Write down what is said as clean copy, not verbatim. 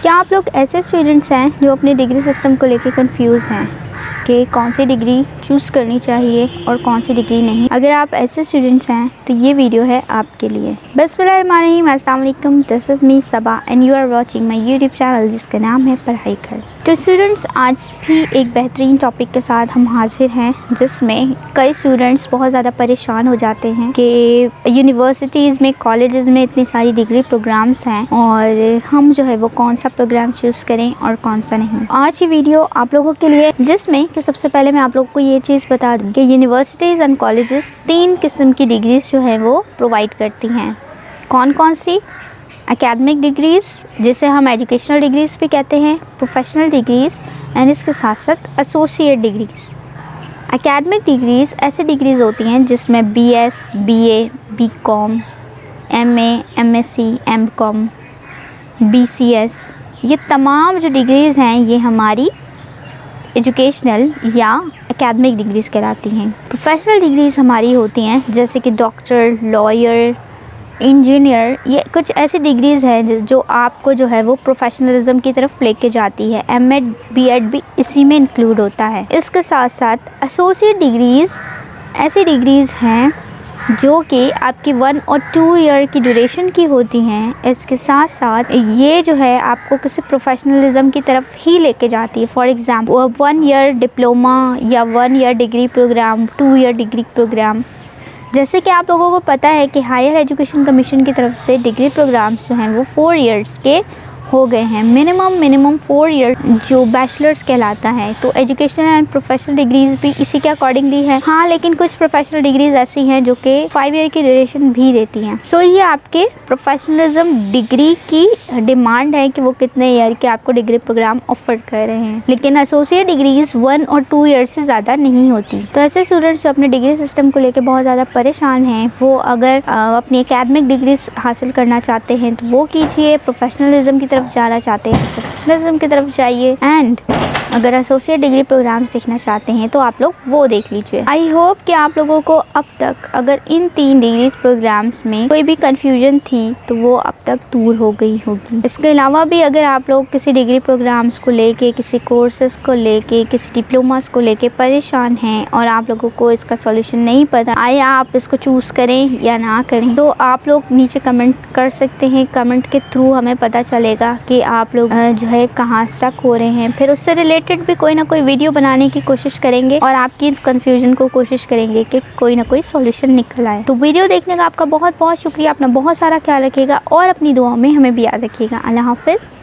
क्या आप लोग ऐसे स्टूडेंट्स हैं जो अपने डिग्री सिस्टम को लेकर कंफ्यूज हैं कि कौन सी डिग्री चूज़ करनी चाहिए और कौन सी डिग्री नहीं? अगर आप ऐसे स्टूडेंट्स हैं तो ये वीडियो है आपके लिए। बिस्मिल्लाहिर्रहमानिर्रहीम, अस्सलाम वालेकुम, this is me Saba and you are watching my YouTube channel जिसका नाम है पढ़ाई कर। तो स्टूडेंट्स, आज भी एक बेहतरीन टॉपिक के साथ हम हाजिर हैं जिसमें कई स्टूडेंट्स बहुत ज़्यादा परेशान हो जाते हैं कि यूनिवर्सिटीज़ में, कॉलेजेस में इतनी सारी डिग्री प्रोग्राम्स हैं और हम जो है वो कौन सा प्रोग्राम चूज़ करें और कौन सा नहीं। आज की वीडियो आप लोगों के लिए जिसमें कि सबसे पहले मैं आप लोगों को ये चीज़ बता दूँ कि यूनिवर्सिटीज़ एंड कॉलेजेस 3 किस्म की डिग्रीज जो है वो प्रोवाइड करती हैं। कौन कौन सी? एकेडमिक डिग्रीज़, जिसे हम एजुकेशनल डिग्रीज़ भी कहते हैं, प्रोफेशनल डिग्रीज़ एंड इसके साथ साथ एसोसिएट डिग्रीज़। एकेडमिक डिग्रीज़ ऐसी डिग्रीज़ होती हैं जिसमें BS, BA, BCom, MA, MSc, MCom, BCS, ये तमाम जो डिग्रीज़ हैं ये हमारी एजुकेशनल या एकेडमिक डिग्रीज़ कहलाती हैं। प्रोफेशनल डिग्रीज़ हमारी होती हैं जैसे कि डॉक्टर, लॉयर, इंजीनियर। ये कुछ ऐसी डिग्रीज़ हैं जो आपको जो है वो प्रोफेशनलिज्म की तरफ लेके जाती है। M.Ed, B.Ed भी इसी में इंक्लूड होता है। इसके साथ साथ एसोसिएट डिग्रीज़ ऐसी डिग्रीज़ हैं जो कि आपकी 1 और 2 ईयर की ड्यूरेशन की होती हैं। इसके साथ साथ ये जो है आपको किसी प्रोफेशनलिज्म की तरफ ही लेके जाती है। फॉर एग्ज़ाम्पल 1 ईयर डिप्लोमा या 1 year degree programme, 2 year degree programme. जैसे कि आप लोगों को पता है कि हायर एजुकेशन कमीशन की तरफ से डिग्री प्रोग्राम्स जो हैं वो 4 इयर्स के हो गए हैं। मिनिमम 4 ईयर जो बैचलर्स कहलाता है। तो एजुकेशनल एंड प्रोफेशनल डिग्रीज़ भी इसी के अकॉर्डिंगली है। हाँ, लेकिन कुछ प्रोफेशनल डिग्रीज़ ऐसी हैं जो कि 5 ईयर की ड्यूरेशन भी देती हैं। सो ये आपके प्रोफेशनलिज्म डिग्री की डिमांड है कि वो कितने ईयर के आपको डिग्री प्रोग्राम ऑफर कर रहे हैं। लेकिन एसोसिएट डिग्रीज़ 1 और 2 ईयर से ज़्यादा नहीं होती। तो ऐसे स्टूडेंट्स जो अपने डिग्री सिस्टम को लेकर बहुत ज़्यादा परेशान हैं, वो अगर अपनी एकेडमिक डिग्रीज हासिल करना चाहते हैं तो वो कीजिए। प्रोफेशनलिज्म की तरफ जाना चाहते हैं प्रोफेशनलिज्म की तरफ जाइए। एंड अगर एसोसिएट डिग्री प्रोग्राम सीखना चाहते हैं तो आप लोग वो देख लीजिए। आई होप कि आप लोगों को अब तक अगर इन 3 डिग्री प्रोग्राम्स में कोई भी कंफ्यूजन थी तो वो अब तक दूर हो गई होगी। इसके अलावा भी अगर आप लोग किसी डिग्री प्रोग्राम्स को लेके, किसी कोर्सेज को लेके, किसी डिप्लोमास को लेके परेशान हैं और आप लोगों को इसका सॉल्यूशन नहीं पता, आए आप इसको चूज़ करें या ना करें, तो आप लोग नीचे कमेंट कर सकते हैं। कमेंट के थ्रू हमें पता चलेगा कि आप लोग जो है कहाँ स्टक हो रहे हैं। फिर उससे रिलेटेड भी कोई ना कोई वीडियो बनाने की कोशिश करेंगे और आपकी इस कंफ्यूजन को कोशिश करेंगे कि कोई ना कोई सॉल्यूशन निकल आए। तो वीडियो देखने का आपका बहुत बहुत शुक्रिया। अपना बहुत सारा ख्याल रखिएगा और अपनी दुआओं में हमें भी याद रखिएगा। अल्लाह हाफ़िज़।